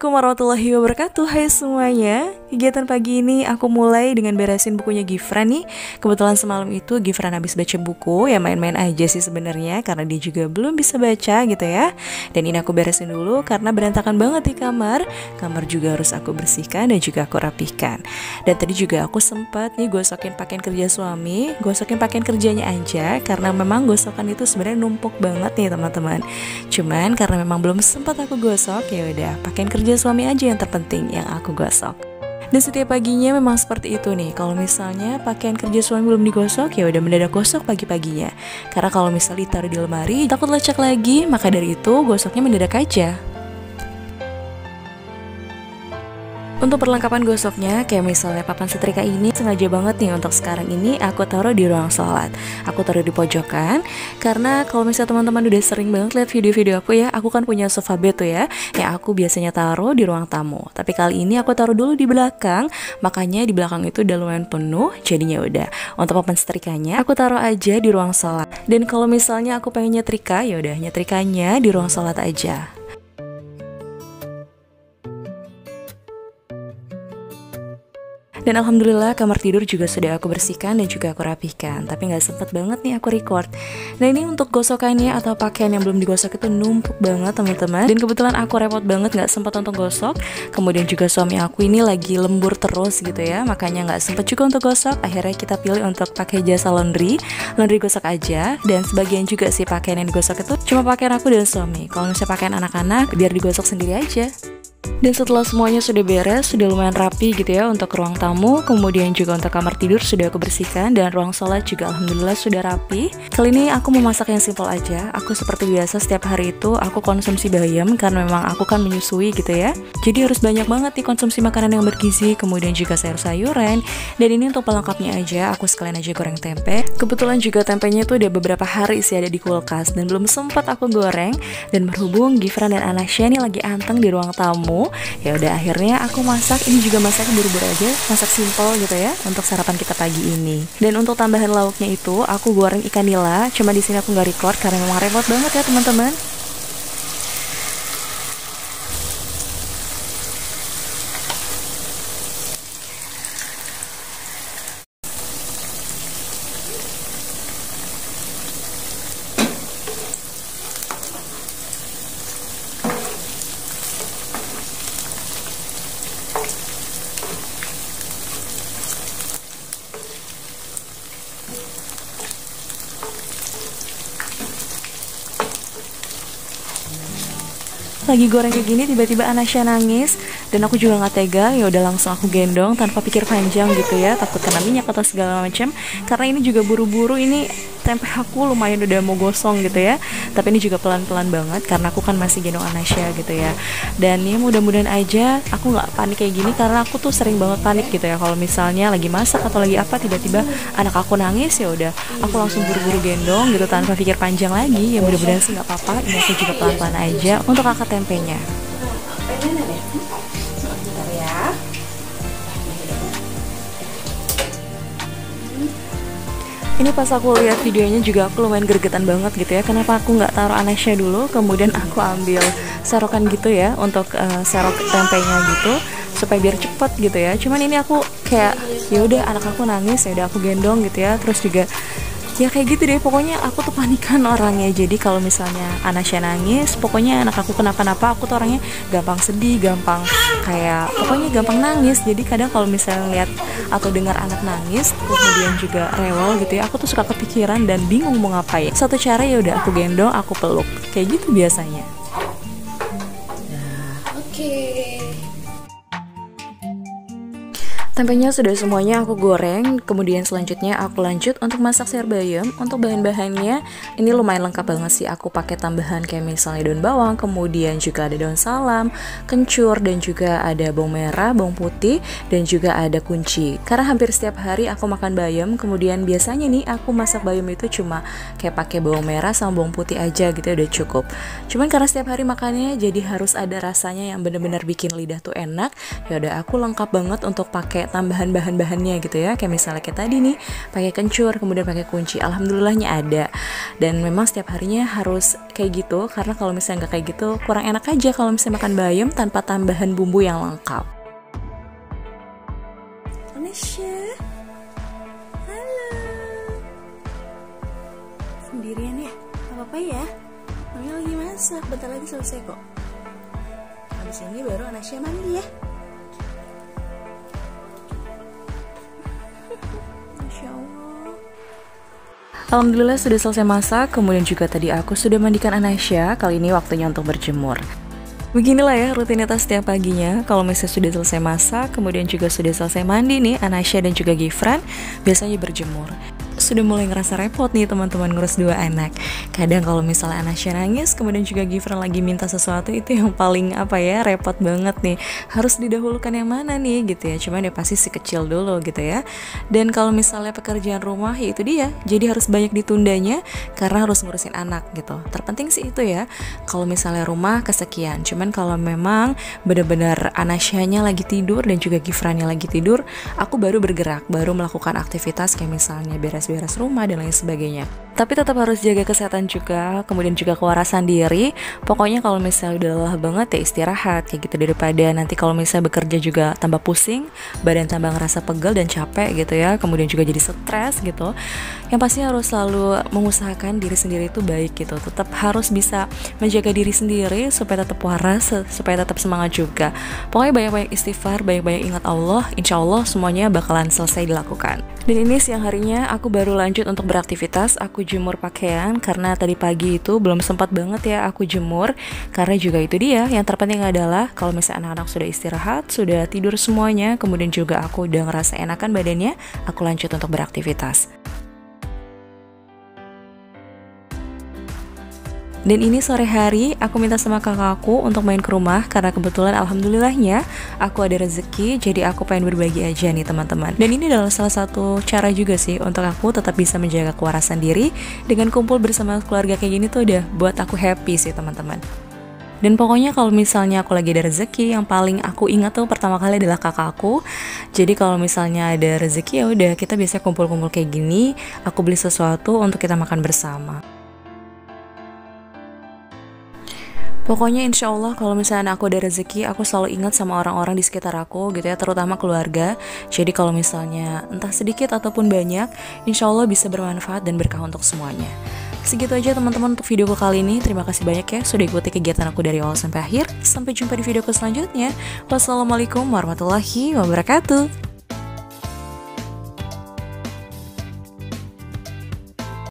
Assalamualaikum warahmatullahi wabarakatuh. Hai semuanya. Kegiatan pagi ini aku mulai dengan beresin bukunya Gifran nih. Kebetulan semalam itu Gifran habis baca buku, ya main-main aja sih sebenarnya karena dia juga belum bisa baca gitu ya. Dan ini aku beresin dulu karena berantakan banget di kamar. Kamar juga harus aku bersihkan dan juga aku rapihkan. Dan tadi juga aku sempat nih gosokin pakaian kerja suami, gosokin pakaian kerjanya aja karena memang gosokan itu sebenarnya numpuk banget nih teman-teman. Cuman karena memang belum sempat aku gosok, ya udah pakaian kerja suami aja yang terpenting yang aku gosok. Dan setiap paginya memang seperti itu nih. Kalau misalnya pakaian kerja suami belum digosok, ya udah mendadak gosok pagi-paginya. Karena kalau misalnya ditaruh di lemari takut lecek lagi, maka dari itu gosoknya mendadak aja. Untuk perlengkapan gosoknya, kayak misalnya papan setrika ini sengaja banget nih untuk sekarang ini aku taruh di ruang sholat. Aku taruh di pojokan, karena kalau misalnya teman-teman udah sering banget lihat video-video aku kan punya sofa bed tuh ya, yang aku biasanya taruh di ruang tamu. Tapi kali ini aku taruh dulu di belakang, makanya di belakang itu udah lumayan penuh, jadinya udah. Untuk papan setrikanya, aku taruh aja di ruang sholat. Dan kalau misalnya aku pengen nyetrika, ya udah nyetrikanya di ruang sholat aja. Dan alhamdulillah kamar tidur juga sudah aku bersihkan dan juga aku rapihkan. Tapi gak sempet banget nih aku record. Nah ini untuk gosokannya atau pakaian yang belum digosok itu numpuk banget teman-teman. Dan kebetulan aku repot banget gak sempet untuk gosok. Kemudian juga suami aku ini lagi lembur terus gitu ya, makanya gak sempet juga untuk gosok. Akhirnya kita pilih untuk pakai jasa laundry gosok aja. Dan sebagian juga sih pakaian yang digosok itu cuma pakaian aku dan suami. Kalau misalnya pakaian anak-anak biar digosok sendiri aja. Dan setelah semuanya sudah beres, sudah lumayan rapi gitu ya untuk ruang tamu, kemudian juga untuk kamar tidur sudah aku bersihkan, dan ruang sholat juga alhamdulillah sudah rapi. Kali ini aku mau masak yang simple aja. Aku seperti biasa setiap hari itu aku konsumsi bayam karena memang aku kan menyusui gitu ya. Jadi harus banyak banget nih konsumsi makanan yang bergizi, kemudian juga sayur-sayuran. Dan ini untuk pelengkapnya aja, aku sekalian aja goreng tempe. Kebetulan juga tempenya tuh udah beberapa hari sih ada di kulkas dan belum sempat aku goreng. Dan berhubung Gifran dan Anasya nih lagi anteng di ruang tamu, ya udah akhirnya aku masak. Ini juga masaknya buru-buru aja, masak simple gitu ya untuk sarapan kita pagi ini. Dan untuk tambahan lauknya itu aku goreng ikan nila. Cuma di sini aku nggak record karena memang repot banget ya teman-teman. Lagi goreng kayak gini tiba-tiba Anasya nangis dan aku juga nggak tega, ya udah langsung aku gendong tanpa pikir panjang gitu ya, takut kena minyak atau segala macam. Karena ini juga buru-buru, ini tempe aku lumayan udah mau gosong gitu ya. Tapi ini juga pelan-pelan banget karena aku kan masih gendong Anasya gitu ya. Dan ya mudah-mudahan aja aku nggak panik kayak gini karena aku tuh sering banget panik gitu ya kalau misalnya lagi masak atau lagi apa tiba-tiba anak aku nangis, ya udah aku langsung buru-buru gendong gitu tanpa pikir panjang lagi. Ya mudah-mudahan sih nggak apa-apa. Ini aku juga pelan-pelan aja untuk angkat tempenya. Ini pas aku lihat videonya juga aku lumayan gregetan banget gitu ya. Kenapa aku nggak taruh Anasya dulu, kemudian aku ambil serokan gitu ya untuk serok tempenya gitu supaya biar cepet gitu ya. Cuman ini aku kayak ya udah anak aku nangis, ya udah aku gendong gitu ya. Terus juga ya kayak gitu deh, pokoknya aku tuh panikan orangnya. Jadi kalau misalnya Anasya nangis, pokoknya anak aku kenapa-napa, aku tuh orangnya gampang sedih, gampang kayak pokoknya gampang nangis. Jadi kadang kalau misalnya lihat atau dengar anak nangis kemudian juga rewel gitu ya, aku tuh suka kepikiran dan bingung mau ngapain. Satu cara ya udah aku gendong, aku peluk, kayak gitu biasanya. Tempenya sudah semuanya aku goreng, kemudian selanjutnya aku lanjut untuk masak sayur bayam. Untuk bahan-bahannya ini lumayan lengkap banget sih. Aku pakai tambahan kayak misalnya daun bawang, kemudian juga ada daun salam, kencur, dan juga ada bawang merah, bawang putih, dan juga ada kunci. Karena hampir setiap hari aku makan bayam, kemudian biasanya nih aku masak bayam itu cuma kayak pakai bawang merah sama bawang putih aja gitu, udah cukup. Cuman karena setiap hari makannya jadi harus ada rasanya yang bener-bener bikin lidah tuh enak. Ya udah aku lengkap banget untuk pakai tambahan bahan-bahannya gitu ya. Kayak misalnya kayak tadi nih, pakai kencur, kemudian pakai kunci. Alhamdulillahnya ada. Dan memang setiap harinya harus kayak gitu, karena kalau misalnya nggak kayak gitu kurang enak aja kalau misalnya makan bayam tanpa tambahan bumbu yang lengkap. Anesha, halo. Sendirian ya? Gak apa-apa ya? Mami lagi masak, bentar lagi selesai kok. Habis ini baru Anesha mandi ya. Masya Allah. Alhamdulillah sudah selesai masak. Kemudian juga tadi aku sudah mandikan Anesha. Kali ini waktunya untuk berjemur. Beginilah ya rutinitas setiap paginya. Kalau misalnya sudah selesai masak, kemudian juga sudah selesai mandi nih, Anesha dan juga Gifran biasanya berjemur. Sudah mulai ngerasa repot nih teman-teman ngurus dua anak. Kadang kalau misalnya Anesha nangis, kemudian juga Gifran lagi minta sesuatu, itu yang paling repot banget nih. Harus didahulukan yang mana nih gitu ya. Cuman ya pasti si kecil dulu gitu ya. Dan kalau misalnya pekerjaan rumah, ya itu dia. Jadi harus banyak ditundanya karena harus ngurusin anak gitu. Terpenting sih itu ya. Kalau misalnya rumah kesekian. Cuman kalau memang benar-benar Anesha-nya lagi tidur dan juga Gifrannya lagi tidur, aku baru bergerak, baru melakukan aktivitas kayak misalnya beres rumah dan lain sebagainya. Tapi tetap harus jaga kesehatan juga, kemudian juga kewarasan diri. Pokoknya kalau misalnya udah lelah banget ya istirahat kayak gitu, daripada nanti kalau misalnya bekerja juga tambah pusing, badan tambah ngerasa pegel dan capek gitu ya. Kemudian juga jadi stres gitu. Yang pasti harus selalu mengusahakan diri sendiri itu baik gitu. Tetap harus bisa menjaga diri sendiri supaya tetap waras, supaya tetap semangat juga. Pokoknya banyak-banyak istighfar, banyak-banyak ingat Allah. Insya Allah semuanya bakalan selesai dilakukan. Dan ini siang harinya aku baru lanjut untuk beraktivitas. Aku jemur pakaian karena tadi pagi itu belum sempat banget ya aku jemur. Karena juga itu dia, yang terpenting adalah kalau misalnya anak-anak sudah istirahat, sudah tidur semuanya, kemudian juga aku udah ngerasa enakan badannya, aku lanjut untuk beraktivitas. Dan ini sore hari aku minta sama kakakku untuk main ke rumah karena kebetulan alhamdulillahnya aku ada rezeki, jadi aku pengen berbagi aja nih teman-teman. Dan ini adalah salah satu cara juga sih untuk aku tetap bisa menjaga kewarasan diri. Dengan kumpul bersama keluarga kayak gini tuh udah buat aku happy sih teman-teman. Dan pokoknya kalau misalnya aku lagi ada rezeki, yang paling aku ingat tuh pertama kali adalah kakakku. Jadi kalau misalnya ada rezeki ya udah kita biasa kumpul-kumpul kayak gini, aku beli sesuatu untuk kita makan bersama. Pokoknya insya Allah kalau misalnya aku ada rezeki, aku selalu ingat sama orang-orang di sekitar aku gitu ya, terutama keluarga. Jadi kalau misalnya entah sedikit ataupun banyak, insya Allah bisa bermanfaat dan berkah untuk semuanya. Segitu aja teman-teman untuk videoku kali ini. Terima kasih banyak ya sudah ikuti kegiatan aku dari awal sampai akhir. Sampai jumpa di videoku selanjutnya. Wassalamualaikum warahmatullahi wabarakatuh.